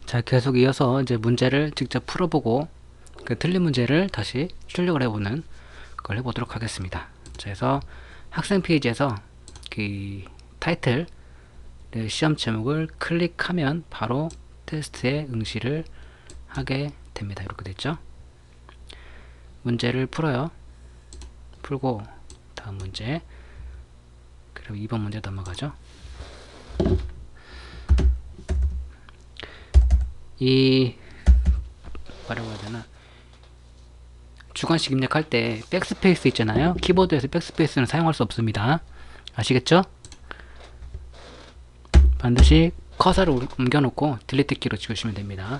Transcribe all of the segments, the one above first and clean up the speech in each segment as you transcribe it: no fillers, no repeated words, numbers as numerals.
자, 계속 이어서 이제 문제를 직접 풀어보고 그 틀린 문제를 다시 출력을 해보는 걸 해보도록 하겠습니다. 자, 그래서 학생 페이지에서 그 타이틀 시험 제목을 클릭하면 바로 테스트에 응시를 하게 됩니다. 이렇게 됐죠. 문제를 풀어요. 풀고 다음 문제, 그리고 2번 문제 넘어가죠. 이 뭐라고 해야 되나, 주관식 입력할 때 백스페이스 있잖아요. 키보드에서 백스페이스는 사용할 수 없습니다. 아시겠죠? 반드시 커서를 옮겨놓고 딜리트 키로 지우시면 됩니다.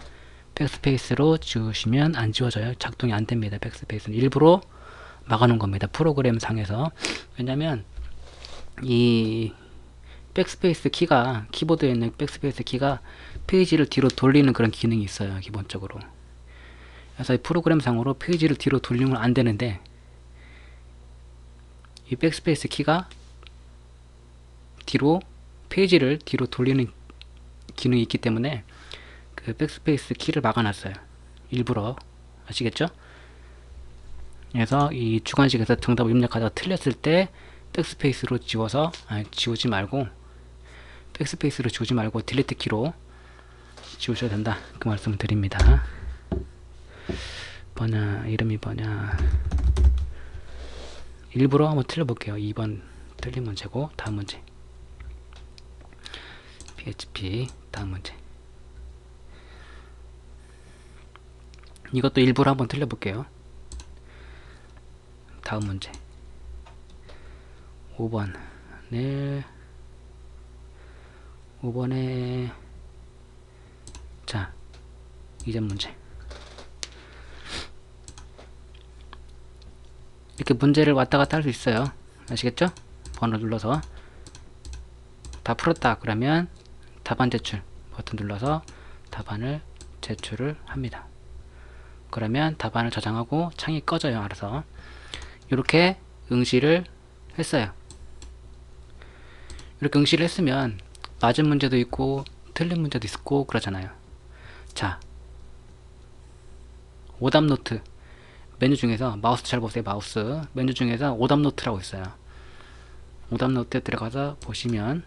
백스페이스로 지우시면 안 지워져요. 작동이 안 됩니다. 백스페이스는 일부러 막아놓은 겁니다. 프로그램 상에서. 왜냐면 이 백스페이스 키가, 키보드에 있는 백스페이스 키가 페이지를 뒤로 돌리는 그런 기능이 있어요. 기본적으로. 그래서 이 프로그램 상으로 페이지를 뒤로 돌리면 안 되는데, 이 백스페이스 키가 뒤로, 페이지를 뒤로 돌리는 기능이 있기 때문에 그 백스페이스 키를 막아놨어요. 일부러. 아시겠죠? 그래서 이 주관식에서 정답을 입력하다가 틀렸을 때 백스페이스로 지워서, 지우지 말고 딜리트 키로 지우셔야 된다. 그 말씀을 드립니다. 뭐냐, 이름이 뭐냐. 일부러 한번 틀려볼게요. 2번 틀린 문제고, 다음 문제. PHP, 다음 문제. 이것도 일부러 한번 틀려볼게요. 다음 문제. 5번. 네. 5번에, 자, 2점 문제. 이렇게 문제를 왔다 갔다 할 수 있어요. 아시겠죠? 번호 눌러서 다 풀었다 그러면 답안 제출 버튼 눌러서 답안을 제출을 합니다. 그러면 답안을 저장하고 창이 꺼져요. 알아서. 이렇게 응시를 했어요. 이렇게 응시를 했으면 맞은 문제도 있고 틀린 문제도 있고 그러잖아요. 자, 오답 노트 메뉴 중에서, 마우스 잘 보세요. 마우스 메뉴 중에서 오답 노트라고 있어요. 오답 노트에 들어가서 보시면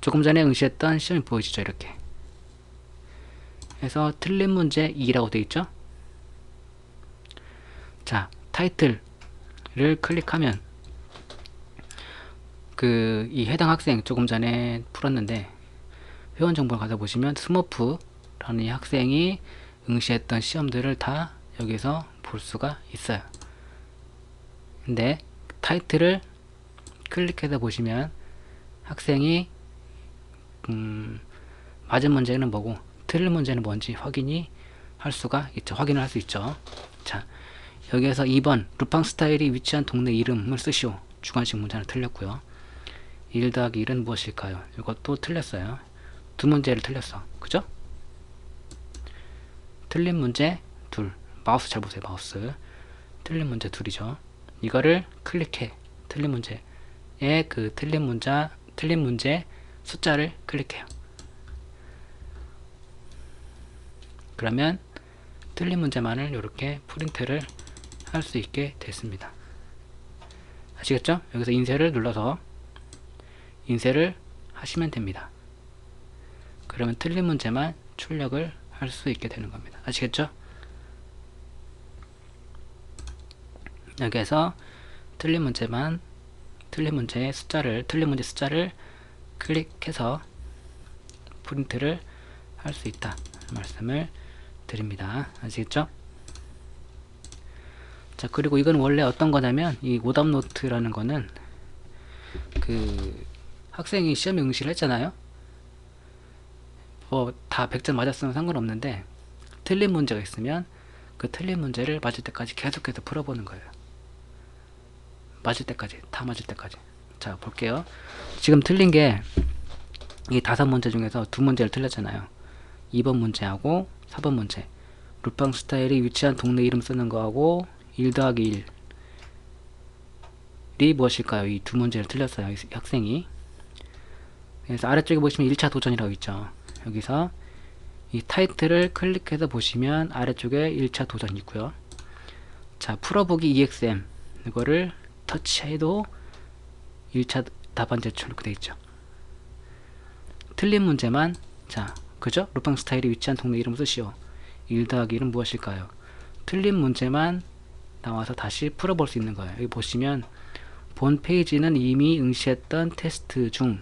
조금 전에 응시했던 시험이 보이시죠? 이렇게 해서 틀린 문제 2라고 되어 있죠. 자, 타이틀을 클릭하면 이 해당 학생 조금 전에 풀었는데 회원 정보를 가서 보시면 스머프라는 이 학생이 응시했던 시험들을 다 여기서 볼 수가 있어요. 근데 타이틀을 클릭해서 보시면 학생이 맞은 문제는 뭐고 틀린 문제는 뭔지 확인을 할 수 있죠. 자, 여기에서 2번 루팡 스타일이 위치한 동네 이름을 쓰시오. 주관식 문제는 틀렸고요. 1 더하기 1은 무엇일까요? 이것도 틀렸어요. 두 문제를 틀렸어. 그죠? 틀린 문제 둘. 마우스 잘 보세요. 마우스. 틀린 문제 둘이죠. 이거를 클릭해. 틀린 문제에 틀린 문제 숫자를 클릭해요. 그러면 틀린 문제만을 이렇게 프린트를 할 수 있게 됐습니다. 아시겠죠? 여기서 인쇄를 눌러서 인쇄를 하시면 됩니다. 그러면 틀린 문제만 출력을 할 수 있게 되는 겁니다. 아시겠죠? 여기에서 틀린 문제 숫자를 클릭해서 프린트를 할 수 있다 말씀을 드립니다. 아시겠죠? 자, 그리고 이건 원래 어떤 거냐면, 이 오답 노트라는 거는 학생이 시험에 응시를 했잖아요. 다 100점 맞았으면 상관없는데 틀린 문제가 있으면 그 틀린 문제를 맞을 때까지 계속해서 풀어보는 거예요. 맞을 때까지, 다 맞을 때까지. 자, 볼게요. 지금 틀린 게 이 5문제 중에서 2문제를 틀렸잖아요. 2번 문제하고 4번 문제. 루팡 스타일이 위치한 동네 이름 쓰는 거하고 1 더하기 1이 무엇일까요? 이 2문제를 틀렸어요. 이 학생이. 그래서 아래쪽에 보시면 1차 도전이라고 있죠. 여기서 이 타이틀을 클릭해서 보시면 아래쪽에 1차 도전이 있고요. 자, 풀어보기 EXM 이거를 터치해도 1차 답안 제출 이렇게 되어있죠. 틀린 문제만, 자, 그죠? 루팡 스타일이 위치한 동네 이름 쓰시오. 1 더하기 1은 무엇일까요? 틀린 문제만 나와서 다시 풀어볼 수 있는 거예요. 여기 보시면 본 페이지는 이미 응시했던 테스트 중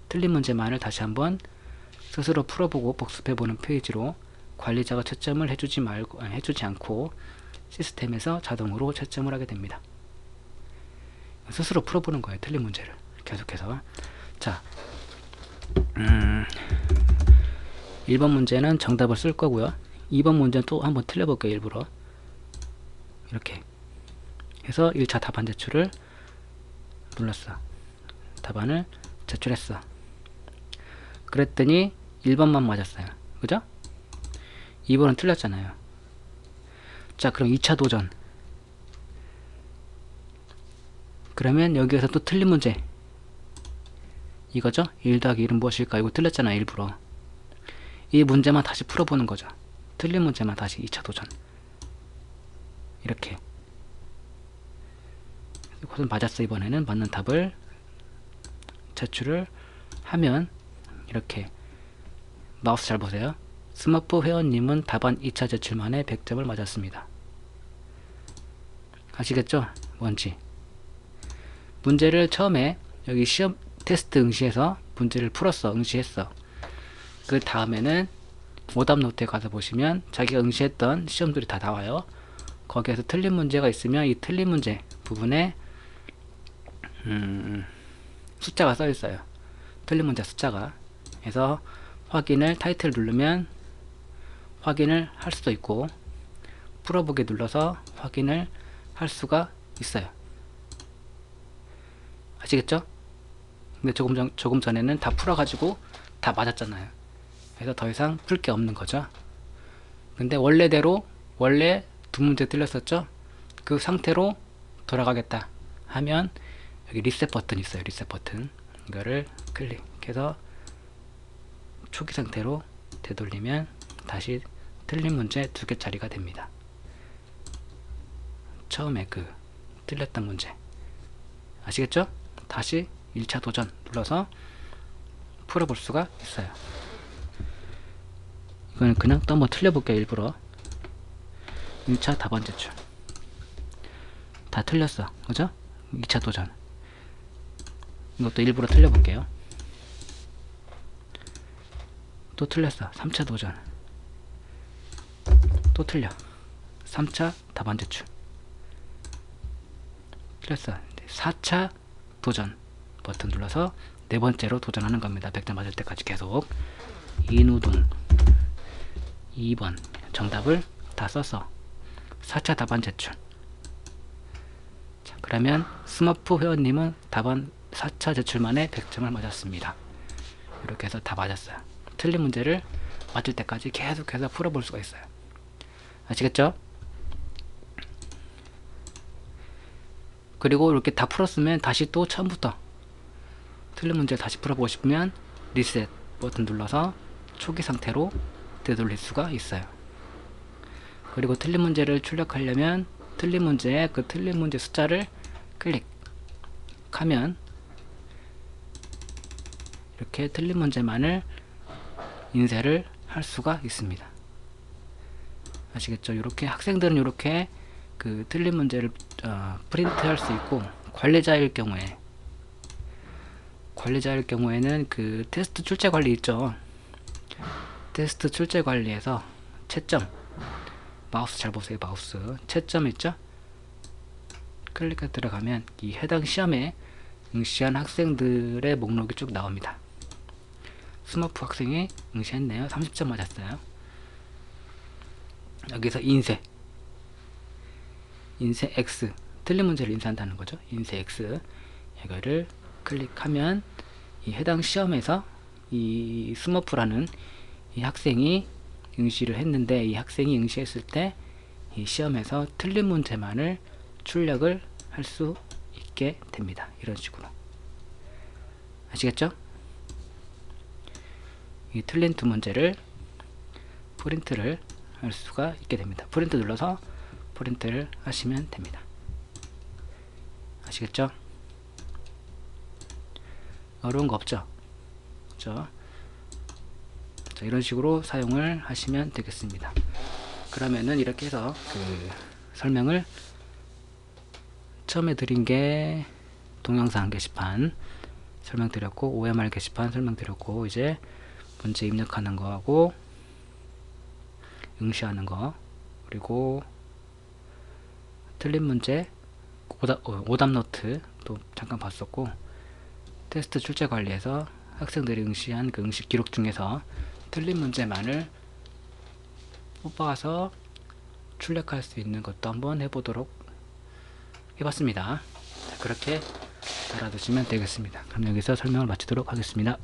틀린 문제만을 다시 한번 스스로 풀어보고 복습해보는 페이지로 관리자가 채점을 해주지 않고 시스템에서 자동으로 채점을 하게 됩니다. 스스로 풀어보는 거예요. 틀린 문제를 계속해서. 자, 1번 문제는 정답을 쓸 거고요. 2번 문제는 또 한번 틀려볼게요. 일부러 이렇게 해서 1차 답안 제출을 눌렀어. 답안을 제출했어. 그랬더니 1번만 맞았어요. 그죠? 2번은 틀렸잖아요. 자, 그럼 2차 도전. 그러면 여기에서 또 틀린 문제 이거죠? 1 더하기 1은 무엇일까? 이거 틀렸잖아. 일부러 이 문제만 다시 풀어보는 거죠. 틀린 문제만 다시 2차 도전. 이렇게 이것은 맞았어. 이번에는 맞는 답을 제출을 하면 이렇게 마우스 잘 보세요. 스머프 회원님은 답안 2차 제출만에 100점을 맞았습니다. 아시겠죠? 뭔지. 문제를 처음에 여기 시험 테스트 응시해서 문제를 풀었어. 응시했어. 그 다음에는 오답 노트에 가서 보시면 자기가 응시했던 시험들이 다 나와요. 거기에서 틀린 문제가 있으면 이 틀린 문제 부분에 숫자가 써 있어요. 틀린 문제 숫자가. 그래서 확인을 타이틀 누르면 확인을 할 수도 있고 풀어보기 눌러서 확인을 할 수가 있어요. 아시겠죠? 근데 조금 전에는 다 풀어가지고 다 맞았잖아요. 그래서 더 이상 풀 게 없는 거죠. 근데 원래대로 원래 두 문제 틀렸었죠? 그 상태로 돌아가겠다 하면 여기 리셋 버튼 있어요. 리셋 버튼 이거를 클릭해서 초기 상태로 되돌리면 다시 틀린 문제 2개짜리가 됩니다. 처음에 그 틀렸던 문제 아시겠죠? 다시 1차 도전 눌러서 풀어볼 수가 있어요. 이거는 그냥 또 한번 틀려볼게요. 일부러 1차 답안 제출 다 틀렸어. 그죠? 2차 도전 이것도 일부러 틀려볼게요. 또 틀렸어. 3차 도전 또 틀려. 3차 답안 제출 틀렸어. 4차 도전 버튼 눌러서 네 번째로 도전하는 겁니다. 100점 맞을 때까지 계속. 인우동 2번 정답을 다 써서 4차 답안 제출. 자, 그러면 스머프 회원님은 답안 4차 제출만에 100점을 맞았습니다. 이렇게 해서 다 맞았어요. 틀린 문제를 맞을 때까지 계속해서 풀어볼 수가 있어요. 아시겠죠? 그리고 이렇게 다 풀었으면 다시 또 처음부터 틀린 문제를 다시 풀어보고 싶으면 리셋 버튼 눌러서 초기 상태로 되돌릴 수가 있어요. 그리고 틀린 문제를 출력하려면 틀린 문제에 그 틀린 문제 숫자를 클릭하면 이렇게 틀린 문제만을 인쇄를 할 수가 있습니다. 아시겠죠? 이렇게 학생들은 이렇게 그 틀린 문제를 프린트 할 수 있고, 관리자일 경우에는 그 테스트 출제 관리 있죠. 테스트 출제 관리에서 채점, 마우스 잘 보세요. 마우스 채점 있죠? 클릭해 들어가면 이 해당 시험에 응시한 학생들의 목록이 쭉 나옵니다. 스머프 학생이 응시했네요. 30점 맞았어요. 여기서 인쇄 X, 틀린 문제를 인쇄한다는 거죠. 인쇄 X 이거를 클릭하면 이 해당 시험에서 이 스머프라는 이 학생이 응시를 했는데, 이 학생이 응시했을 때 이 시험에서 틀린 문제만을 출력을 할 수 있게 됩니다. 이런 식으로. 아시겠죠? 이 틀린 두 문제를 프린트를 할 수가 있게 됩니다. 프린트 눌러서 프린트를 하시면 됩니다. 아시겠죠? 어려운 거 없죠? 그렇죠? 자, 이런 식으로 사용을 하시면 되겠습니다. 그러면은 이렇게 해서 그 설명을 처음에 드린 게 동영상 게시판 설명드렸고, OMR 게시판 설명드렸고, 이제 문제 입력하는 거하고 응시하는 거, 그리고 틀린 문제 오답 노트 또 잠깐 봤었고, 테스트 출제 관리에서 학생들이 응시한 그 응시 기록 중에서 틀린 문제만을 뽑아서 출력할 수 있는 것도 한번 해보도록 해봤습니다. 자, 그렇게 알아두시면 되겠습니다. 그럼 여기서 설명을 마치도록 하겠습니다.